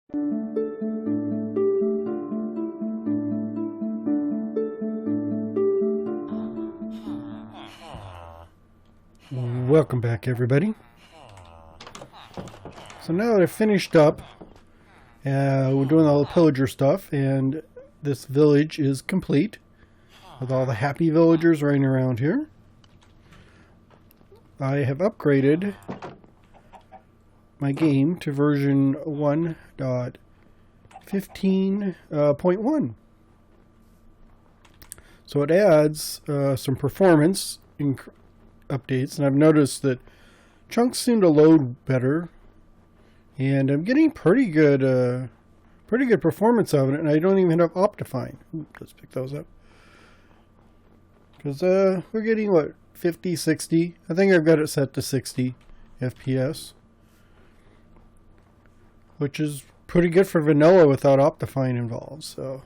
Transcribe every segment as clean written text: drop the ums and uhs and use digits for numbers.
Welcome back, everybody. So now that I've finished up, we're doing all the pillager stuff, and this village is complete with all the happy villagers running around here. I have upgraded my game to version 1.15.1. So it adds some performance updates, and I've noticed that chunks seem to load better, and I'm getting pretty good performance of it, and I don't even have Optifine. Let's pick those up, because we're getting what, 50, 60. I think I've got it set to 60 FPS, which is pretty good for vanilla without Optifine involved. So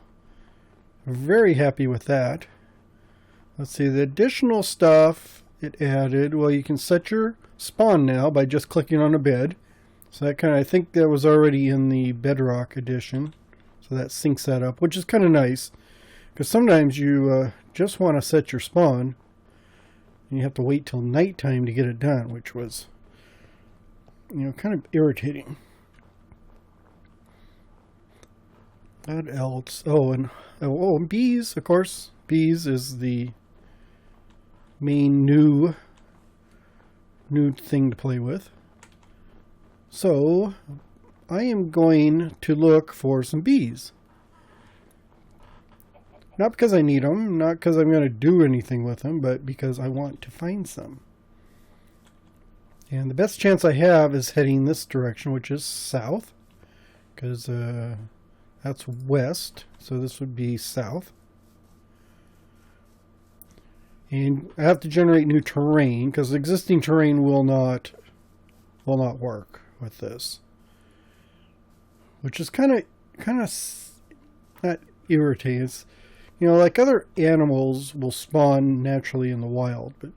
I'm very happy with that. Let's see, the additional stuff it added, well, you can set your spawn now by just clicking on a bed. So that I think that was already in the Bedrock edition. So that syncs that up, which is kind of nice. Because sometimes you just want to set your spawn, and you have to wait till nighttime to get it done, which was, kind of irritating. What else? Oh, and bees, of course. Bees is the main new thing to play with. So I am going to look for some bees. Not because I need them, not because I'm going to do anything with them, but because I want to find some. And the best chance I have is heading this direction, which is south, because that's west, so this would be south. And I have to generate new terrain, because existing terrain will not work with this, which is kind of not irritating. It's, like other animals will spawn naturally in the wild, but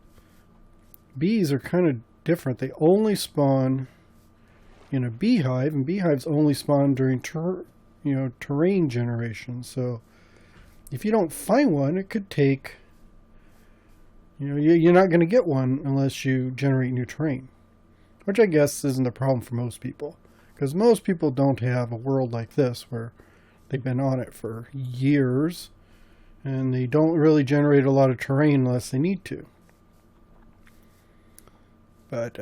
bees are kind of different. They only spawn in a beehive, and beehives only spawn during terrain generation. So if you don't find one, it could take, you're not going to get one unless you generate new terrain, which I guess isn't a problem for most people, because most people don't have a world like this where they've been on it for years and they don't really generate a lot of terrain unless they need to. But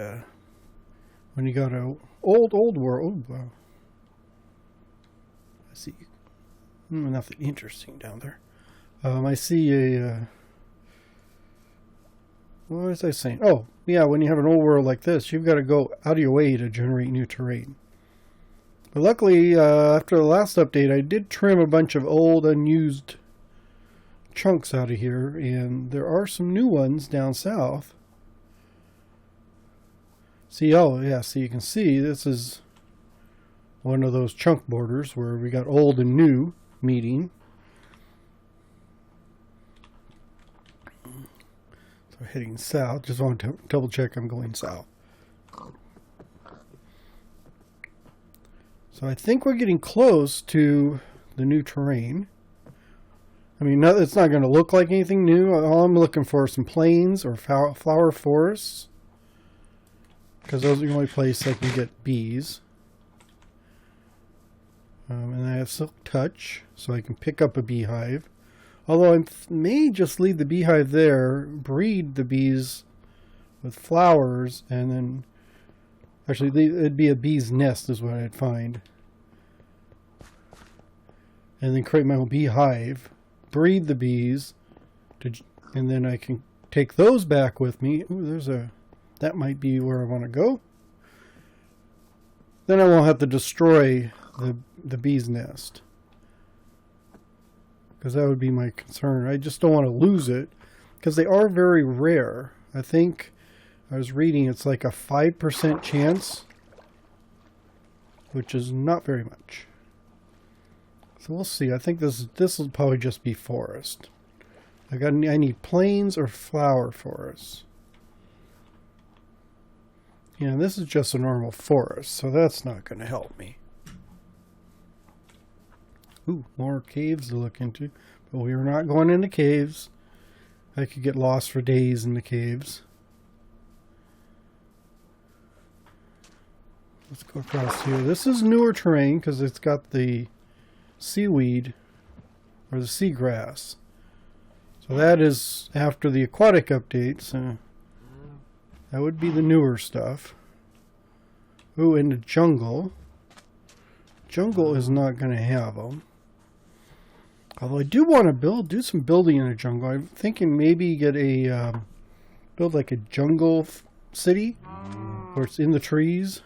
when you got a old world, I see nothing interesting down there. I see a what was I saying? Oh, yeah, when you have an old world like this, you've got to go out of your way to generate new terrain. But luckily, after the last update, I did trim a bunch of old, unused chunks out of here, and there are some new ones down south. See, oh, yeah, so you can see this is one of those chunk borders where we got old and new meeting. Heading south. Just want to double check I'm going south. So I think we're getting close to the new terrain. I mean, it's not going to look like anything new. All I'm looking for are some plains or flower forests, because those are the only place I can get bees. And I have silk touch, so I can pick up a beehive. Although I may just leave the beehive there, breed the bees with flowers, and then actually it'd be a bee's nest is what I'd find. And then create my own beehive, breed the bees, and then I can take those back with me. Ooh, that might be where I want to go. Then I won't have to destroy the bee's nest, because that would be my concern. I just don't want to lose it, because they are very rare. I think I was reading it's like a 5% chance, which is not very much. So we'll see. I think this will probably just be forest. I need plains or flower forests. Yeah, this is just a normal forest, so that's not going to help me. Ooh, more caves to look into. But we are not going into caves. I could get lost for days in the caves. Let's go across here. This is newer terrain because it's got the seaweed or the seagrass. So that is after the aquatic updates. That would be the newer stuff. Ooh, in the jungle. Jungle is not going to have them. Although I do want to do some building in the jungle. I'm thinking maybe get a, build like a jungle city where it's in the trees.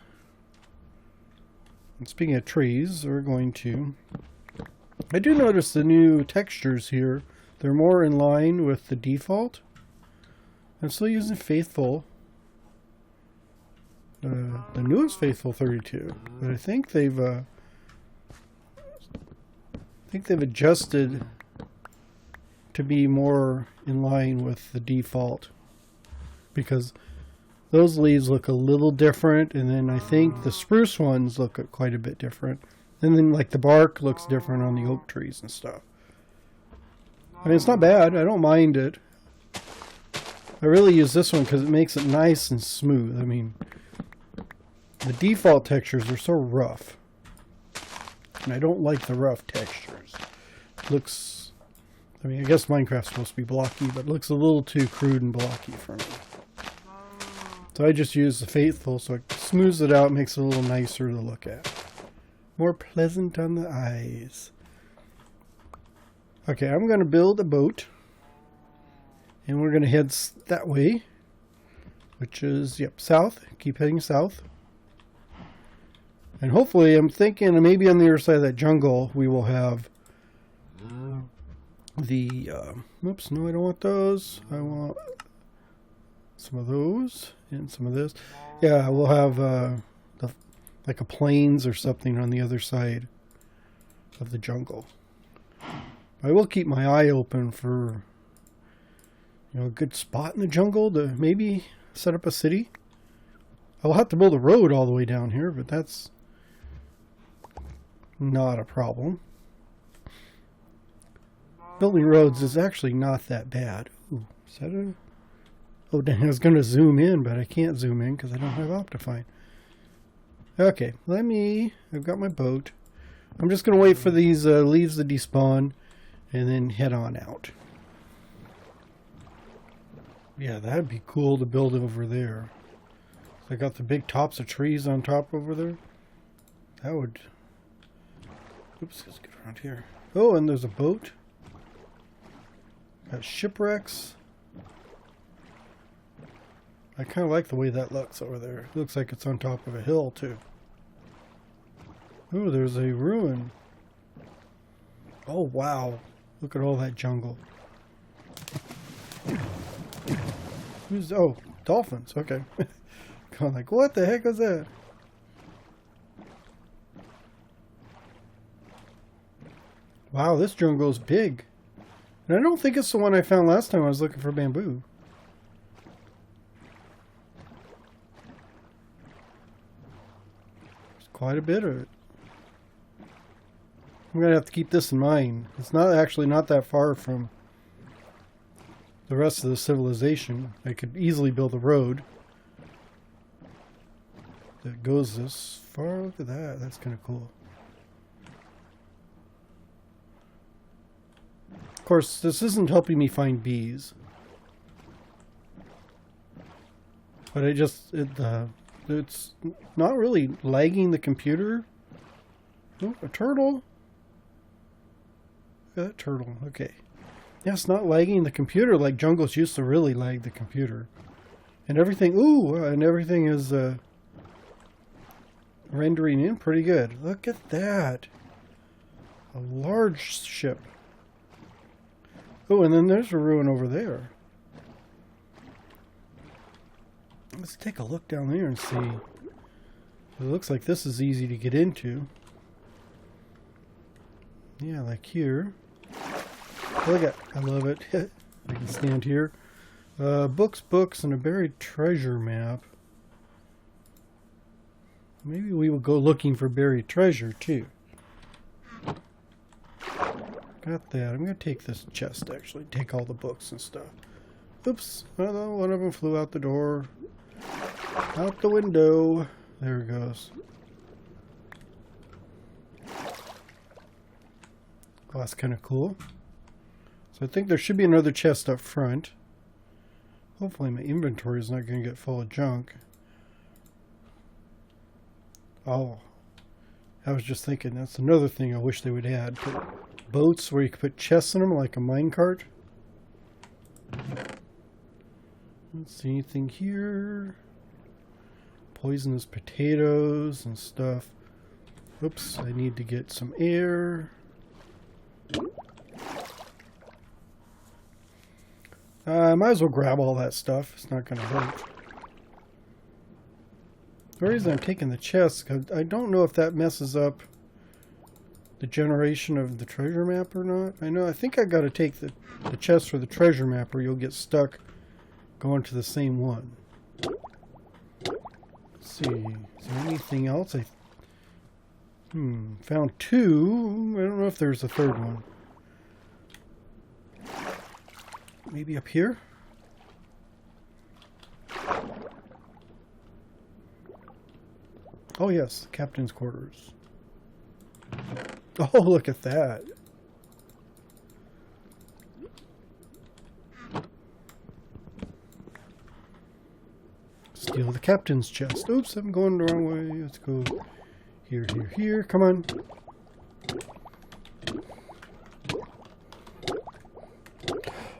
And speaking of trees, we're going to... I do notice the new textures here. They're more in line with the default. I'm still using Faithful. The newest Faithful 32. But I think they've adjusted to be more in line with the default. Because those leaves look a little different, and then I think the spruce ones look quite a bit different. And then like the bark looks different on the oak trees and stuff. I mean, it's not bad. I don't mind it. I really use this one because it makes it nice and smooth. I mean, the default textures are so rough. And I don't like the rough textures. It looks... I mean, I guess Minecraft's supposed to be blocky, but it looks a little too crude and blocky for me. So I just use the Faithful, so it smooths it out, makes it a little nicer to look at. More pleasant on the eyes. Okay, I'm going to build a boat. And we're going to head that way. Which is, yep, south. Keep heading south. And hopefully, I'm thinking maybe on the other side of that jungle, we will have the... oops, no, I don't want those. I want some of those and some of this. Yeah, we'll have like a plains or something on the other side of the jungle. I will keep my eye open for, you know, a good spot in the jungle to maybe set up a city. I'll have to build a road all the way down here, but that's not a problem. Building roads is actually not that bad. Ooh, is that a... Oh, dang, I was going to zoom in, but I can't zoom in because I don't have Optifine. Okay, I've got my boat. I'm just going to wait for these leaves to despawn and then head on out. Yeah, that'd be cool to build over there. I got the big tops of trees on top over there. That would... Oops, let's get around here. Oh, and there's a boat. Got shipwrecks. I kind of like the way that looks over there. It looks like it's on top of a hill, too. Oh, there's a ruin. Oh, wow. Look at all that jungle. Oh, dolphins. Okay. Kind of like, what the heck is that? Wow, this jungle is big. And I don't think it's the one I found last time I was looking for bamboo. There's quite a bit of it. I'm going to have to keep this in mind. It's actually not that far from the rest of the civilization. I could easily build a road that goes this far. Look at that. That's kind of cool. Of course, this isn't helping me find bees. But it's not really lagging the computer. Oh, a turtle. Look at that turtle. Okay. Yeah, it's not lagging the computer like jungles used to really lag the computer. And everything, and everything is rendering in pretty good. Look at that. A large ship. Oh, and then there's a ruin over there. Let's take a look down there and see. It looks like this is easy to get into. Yeah, like here. Look at, I love it. I can stand here. Books, and a buried treasure map. Maybe we will go looking for buried treasure too. Got that. I'm going to take this chest, actually. Take all the books and stuff. Oops. Well, one of them flew out the door. Out the window. There it goes. Oh, that's kind of cool. So I think there should be another chest up front. Hopefully my inventory is not going to get full of junk. Oh. I was just thinking, that's another thing I wish they would add. Put boats where you could put chests in them like a minecart. Let's see anything here. Poisonous potatoes and stuff. Oops, I need to get some air. I might as well grab all that stuff. It's not going to hurt. The reason I'm taking the chest, because I don't know if that messes up the generation of the treasure map or not. I think I got to take the chest for the treasure map or you'll get stuck going to the same one. Let's see. Is there anything else? Found two. I don't know if there's a third one. Maybe up here? Oh yes, captain's quarters. Oh, look at that. Steal the captain's chest. Oops, I'm going the wrong way. Let's go here, here, here. Come on.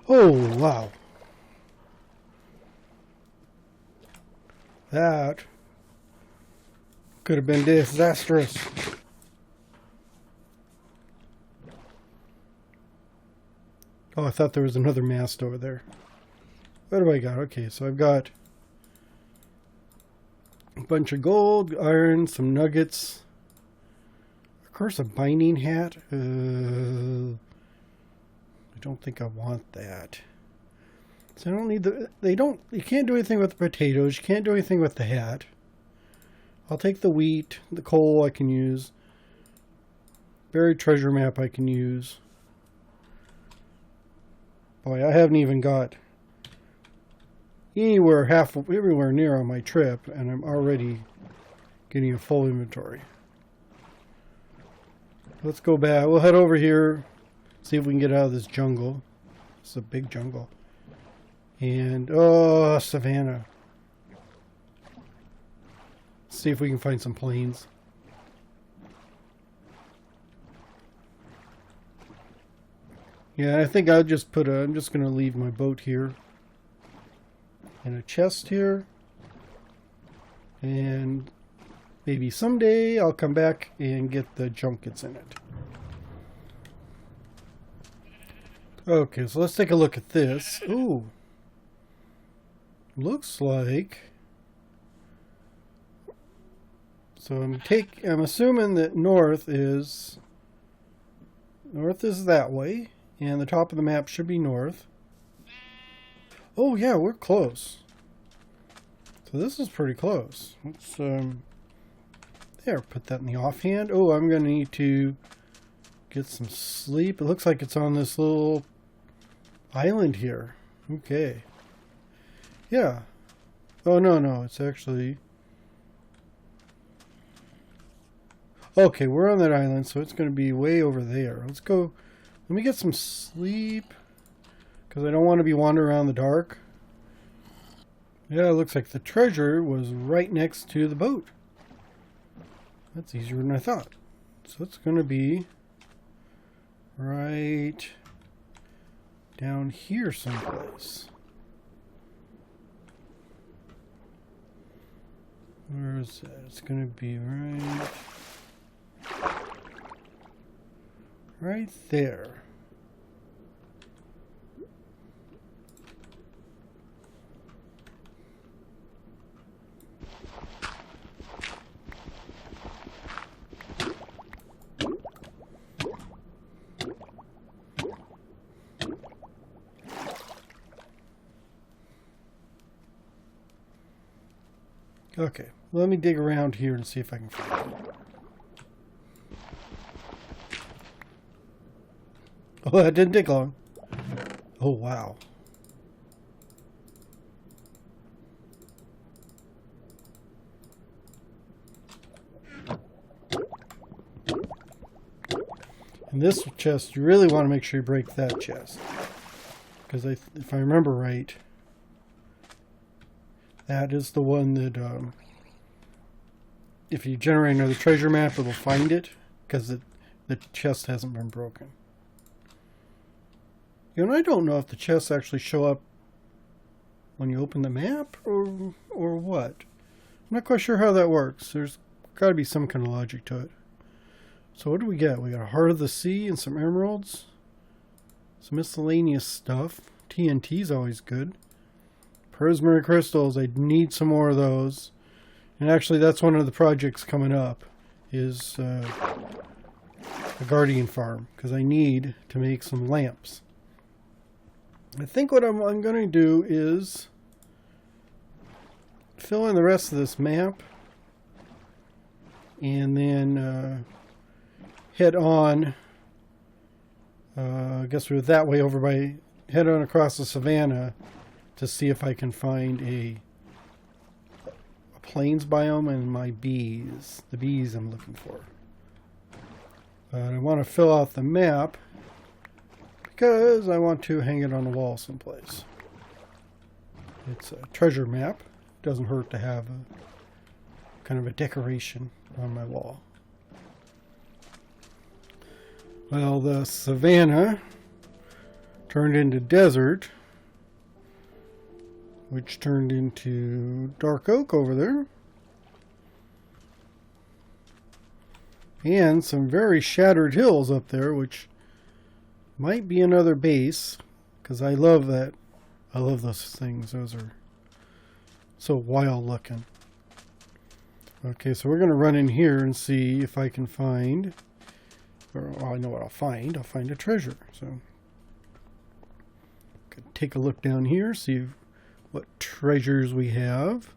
Oh, wow. That could have been disastrous. Oh, I thought there was another mast over there. What do I got? Okay, so I've got a bunch of gold, iron, some nuggets. Of course, a binding hat. I don't think I want that. So I don't need you can't do anything with the potatoes. You can't do anything with the hat. I'll take the wheat, the coal I can use. Buried treasure map I can use. Boy, I haven't even got everywhere near on my trip, and I'm already getting a full inventory. Let's go back. We'll head over here, see if we can get out of this jungle. It's a big jungle. And, oh, savannah. See if we can find some plains. Yeah, I think I'm just going to leave my boat here. And a chest here. And maybe someday I'll come back and get the junk that's in it. Okay, so let's take a look at this. Ooh. Looks like... So I'm assuming that north is that way, and the top of the map should be north. Oh yeah, we're close. So this is pretty close. Let's there, put that in the offhand. Oh, I'm gonna need to get some sleep. It looks like it's on this little island here. Okay. Yeah. Oh no, it's actually... Okay, we're on that island, so it's going to be way over there. Let's go. Let me get some sleep, because I don't want to be wandering around the dark. Yeah, it looks like the treasure was right next to the boat. That's easier than I thought. So it's going to be right down here someplace. Where is that? It's going to be right there. Okay, let me dig around here and see if I can find it. Oh, that didn't take long. Oh, wow. And this chest, you really want to make sure you break that chest. Because if I remember right, that is the one that if you generate another treasure map, it will find it. Because the chest hasn't been broken. You know, I don't know if the chests actually show up when you open the map or what. I'm not quite sure how that works. There's got to be some kind of logic to it. So what do we get? We got a Heart of the Sea and some emeralds. Some miscellaneous stuff. TNT's always good. Prismarine crystals. I need some more of those. And actually that's one of the projects coming up. Is a guardian farm. Because I need to make some lamps. I think what I'm going to do is fill in the rest of this map. And then head on, I guess we're that way over by, head on across the savannah to see if I can find a plains biome and my bees, the bees I'm looking for. I want to fill out the map because I want to hang it on the wall someplace. It's a treasure map. Doesn't hurt to have a kind of a decoration on my wall. Well, the savannah turned into desert, which turned into dark oak over there. And some very shattered hills up there, which might be another base, because I love that. I love those things. Those are so wild looking. Okay, so we're going to run in here and see if I can find, well, I know what I'll find. I'll find a treasure. So, could take a look down here, see what treasures we have.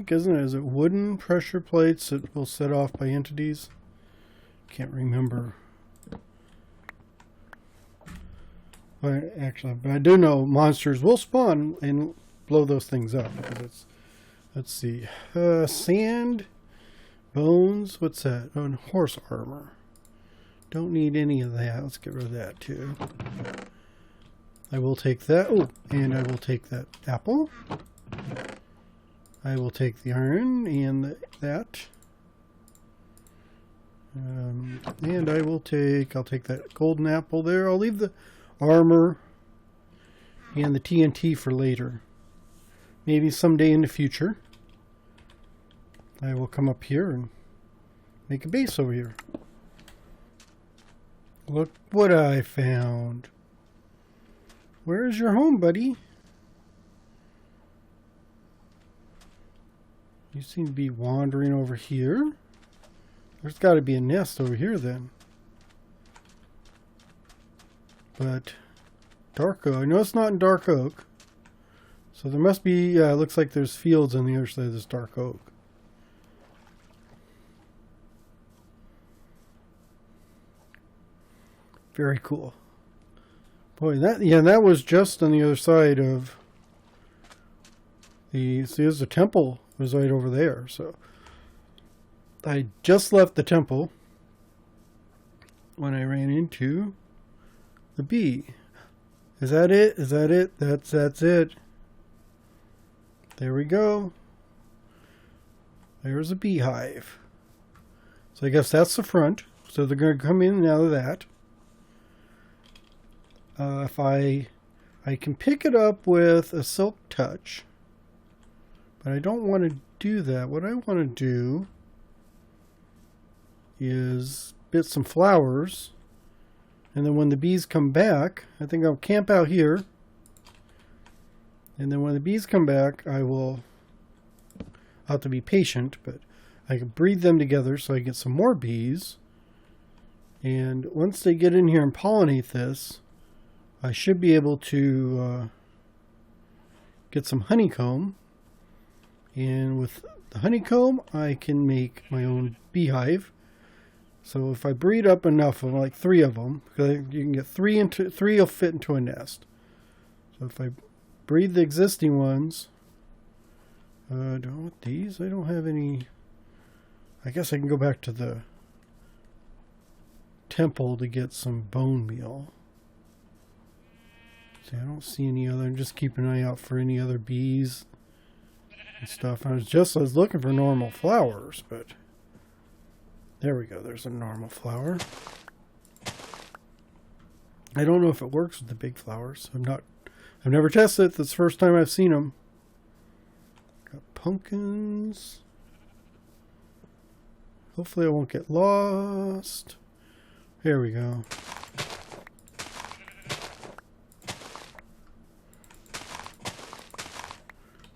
Isn't it? Is it wooden pressure plates that will set off by entities? Can't remember. But actually, but I do know monsters will spawn and blow those things up. Because it's, let's see, sand, bones. What's that? Oh, and horse armor. Don't need any of that. Let's get rid of that too. I will take that. Oh, and I will take that apple. I will take the iron and that. And I'll take that golden apple there. I'll leave the armor and the TNT for later. Maybe someday in the future. I will come up here and make a base over here. Look what I found. Where is your home, buddy? You seem to be wandering over here. There's got to be a nest over here then. But dark oak. I know it's not in dark oak. So there must be, looks like there's fields on the other side of this dark oak. Very cool. Boy, that was just on the other side of the, see, there's a temple. Was right over there. So I just left the temple when I ran into the bee. Is that it? Is that it? That's it. There we go. There's a beehive. So I guess that's the front. So they're going to come in and out of that. If I can pick it up with a silk touch. But I don't want to do that. What I want to do is bit some flowers. And then when the bees come back, I think I'll camp out here. And then when the bees come back, I'll have to be patient, but I can breed them together so I get some more bees. And once they get in here and pollinate this, I should be able to get some honeycomb. And with the honeycomb, I can make my own beehive. So if I breed up enough of them, like 3 of them, because you can get 3 will fit into a nest. So if I breed the existing ones, don't want these. I don't have any. I guess I can go back to the temple to get some bone meal. See, I don't see any other. I'm just keeping an eye out for any other bees and stuff. I was looking for normal flowers, but there we go. There's a normal flower. I don't know if it works with the big flowers. I've never tested it. That's the first time I've seen them. Got pumpkins. Hopefully I won't get lost. Here we go.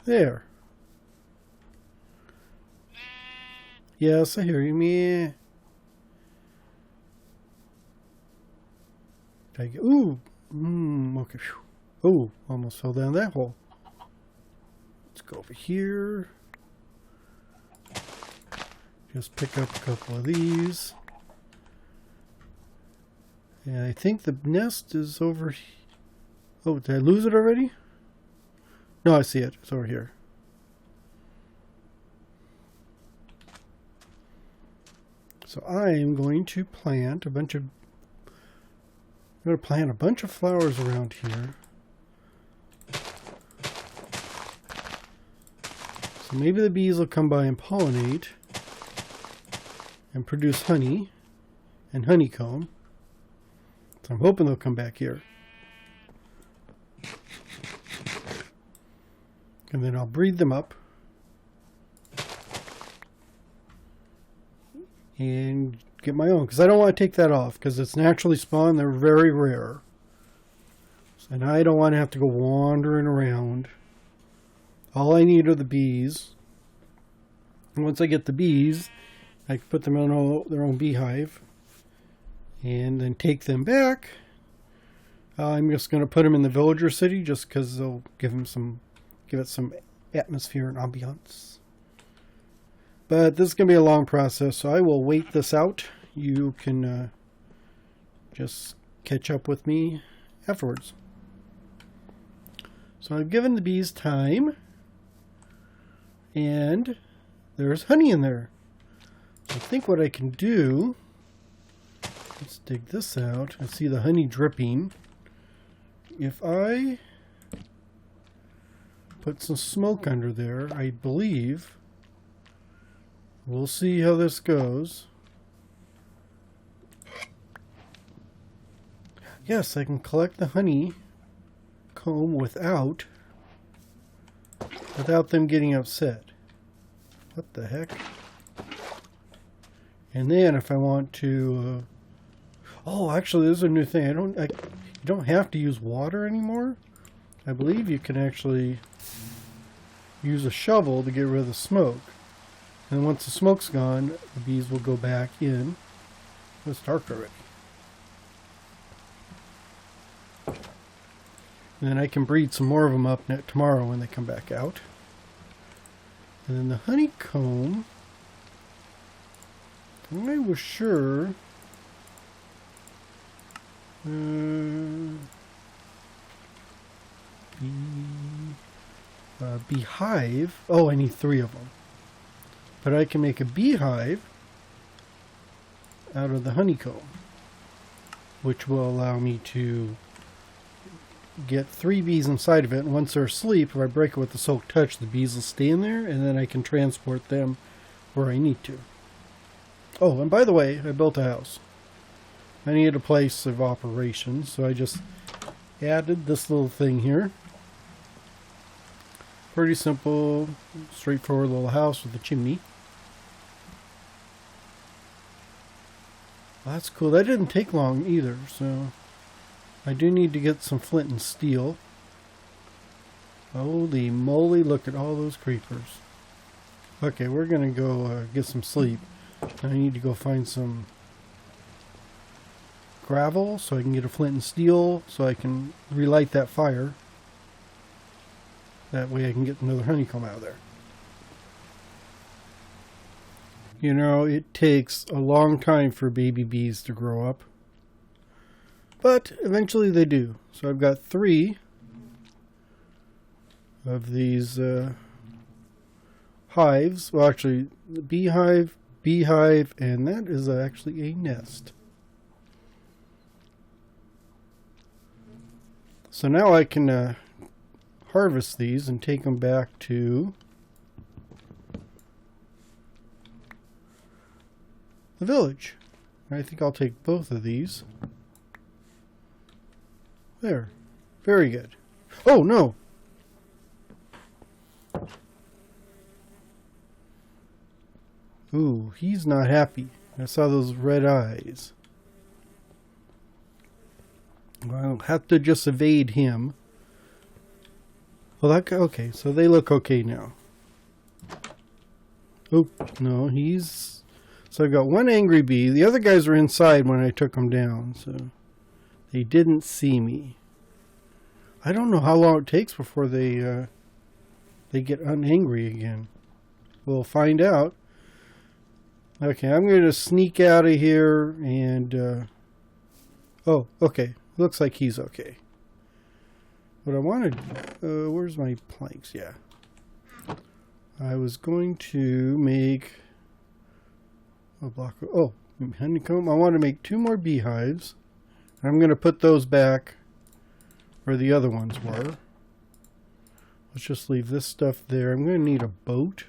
There. Yes, I hear you. Meh. Ooh. Okay. Oh, almost fell down that hole. Let's go over here. Just pick up a couple of these. And I think the nest is over here. Oh, did I lose it already? No, I see it. It's over here. So I am going to plant a bunch of flowers around here. So maybe the bees will come by and pollinate and produce honey and honeycomb. So I'm hoping they'll come back here. And then I'll breed them up. And get my own. Because I don't want to take that off. Because it's naturally spawned. They're very rare. And I don't want to have to go wandering around. All I need are the bees. And once I get the bees, I can put them in their own beehive. And then take them back. I'm just going to put them in the villager city. Just because they'll give it some atmosphere and ambiance. But this is going to be a long process, so I will wait this out. You can just catch up with me afterwards. So I've given the bees time, and there's honey in there. So I think what I can do, let's dig this out. I see the honey dripping. If I put some smoke under there, I believe. We'll see how this goes. Yes, I can collect the honey comb without them getting upset. What the heck? And then if I want to oh, actually there's a new thing. You don't have to use water anymore. I believe you can actually use a shovel to get rid of the smoke. And once the smoke's gone, the bees will go back in. It's dark already. And then I can breed some more of them up tomorrow when they come back out. And then the honeycomb, I was sure beehive. Oh, I need 3 of them. But I can make a beehive out of the honeycomb, which will allow me to get 3 bees inside of it. And once they're asleep, if I break it with the silk touch, the bees will stay in there, and then I can transport them where I need to. Oh, and by the way, I built a house. I needed a place of operation, so I just added this little thing here. Pretty simple, straightforward little house with a chimney. Well, that's cool. That didn't take long either, so I do need to get some flint and steel. Holy moly, look at all those creepers. Okay, we're going to go get some sleep. I need to go find some gravel so I can get a flint and steel so I can relight that fire. That way I can get another honeycomb out of there. You know, it takes a long time for baby bees to grow up. But eventually they do. So I've got 3 of these hives. Well, actually, the beehive, and that is actually a nest. So now I can harvest these and take them back to the village. I think I'll take both of these. There. Very good. Oh, no! Ooh, he's not happy. I saw those red eyes. I'll have to just evade him. Well, that guy, okay, so they look okay now. Oh, no, he's... So I've got 1 angry bee. The other guys were inside when I took them down, so they didn't see me. I don't know how long it takes before they get unangry again. We'll find out. Okay, I'm going to sneak out of here and... oh, okay. Looks like he's okay. What I wanted... where's my planks? Yeah. I was going to make a block of... Oh, honeycomb. I want to make 2 more beehives. I'm going to put those back where the other ones were. Let's just leave this stuff there. I'm going to need a boat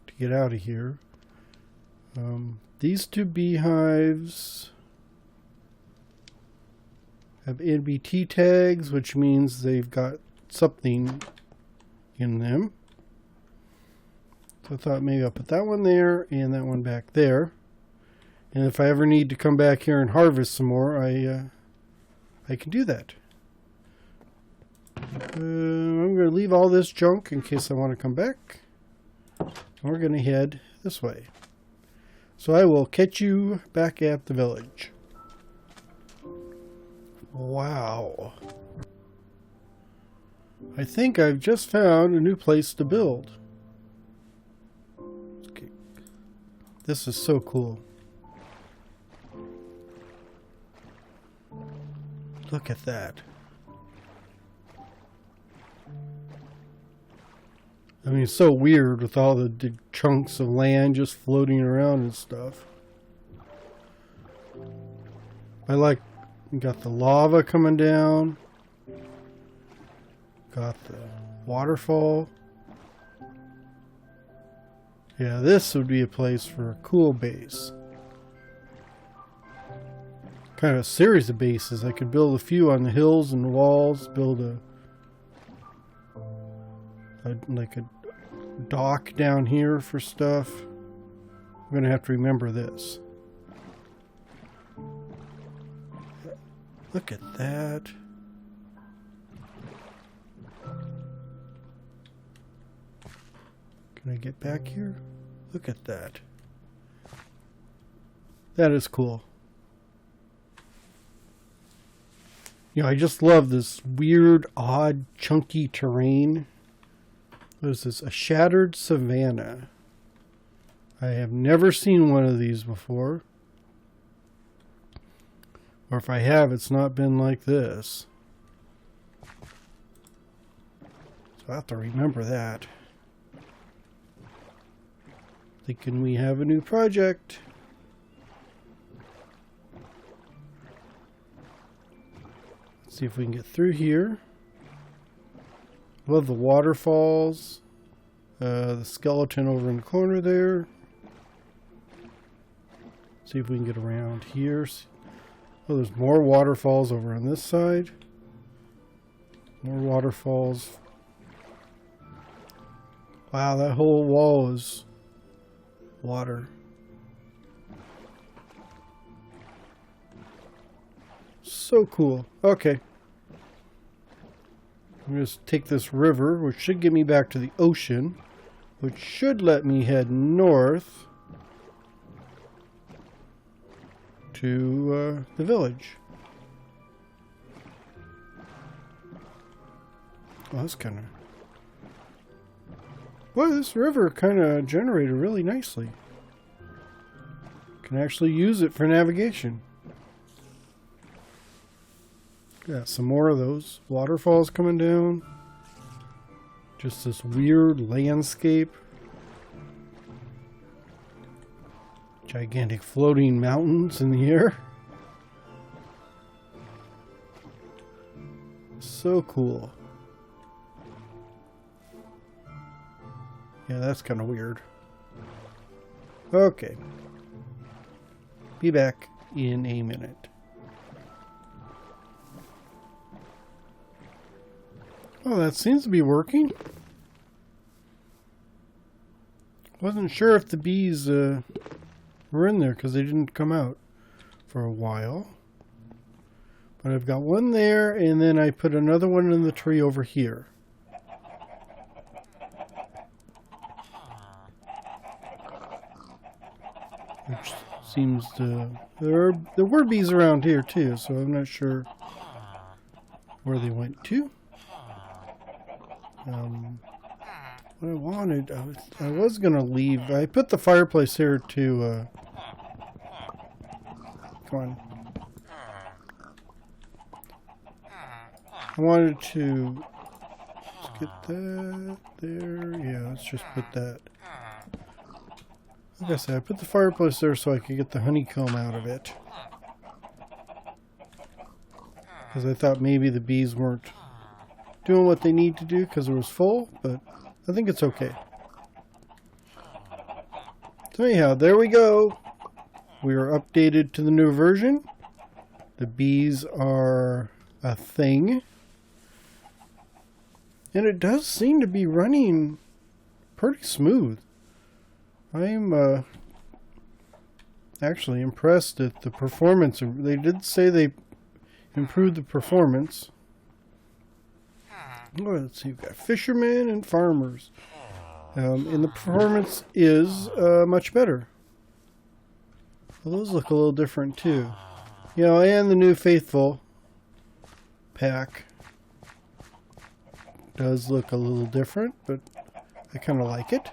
to get out of here. These 2 beehives have NBT tags, which means they've got something in them. So I thought maybe I'll put that one there and that one back there. And if I ever need to come back here and harvest some more, I can do that. I'm going to leave all this junk in case I want to come back. We're going to head this way. So I will catch you back at the village. Wow. I think I've just found a new place to build. Okay. This is so cool. Look at that. I mean, it's so weird with all the chunks of land just floating around and stuff. I like, got the lava coming down. Got the waterfall. Yeah, this would be a place for a cool base. Kind of a series of bases. I could build a few on the hills and the walls, build like a dock down here for stuff. I'm going to have to remember this. Look at that. Can I get back here? Look at that. That is cool. You know, I just love this weird, odd, chunky terrain. What is this? A shattered savanna. I have never seen one of these before. Or if I have, it's not been like this. So I have to remember that. Thinking we have a new project. Let's see if we can get through here. Love the waterfalls. The skeleton over in the corner there. See if we can get around here. Oh, there's more waterfalls over on this side. More waterfalls. Wow, that whole wall is water. So cool. Okay. I'm going to take this river, which should get me back to the ocean, which should let me head north. to the village. Well, that's kind of... Boy, this river kind of generated really nicely. Can actually use it for navigation. Got some more of those waterfalls coming down. Just this weird landscape. Gigantic floating mountains in the air. So cool. Yeah, that's kind of weird. Okay. Be back in a minute. Oh, that seems to be working. Wasn't sure if the bees were in there because they didn't come out for a while. But I've got one there, and then I put another one in the tree over here. Which seems to... There were bees around here too, so I'm not sure where they went to. What I wanted, I was going to leave. I put the fireplace here to... come on. I wanted to... Let's get that there. Yeah, let's just put that. Like I said, I put the fireplace there so I could get the honeycomb out of it. Because I thought maybe the bees weren't doing what they need to do because it was full, but I think it's okay. So anyhow, there we go. We are updated to the new version. The bees are a thing. And it does seem to be running pretty smooth. I'm actually impressed at the performance. They did say they improved the performance. Oh, let's see, we've got fishermen and farmers. And the performance is much better. Well, those look a little different too. You know, and the new Faithful pack does look a little different, but I kind of like it.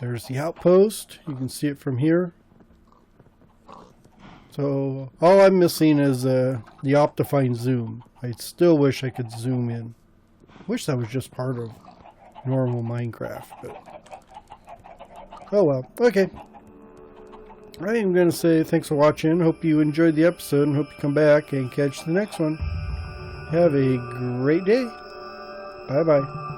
There's the outpost. You can see it from here. So all I'm missing is the Optifine zoom. I still wish I could zoom in. Wish that was just part of normal Minecraft, but oh well. Okay. I am going to say thanks for watching. Hope you enjoyed the episode and hope you come back and catch the next one. Have a great day. Bye bye.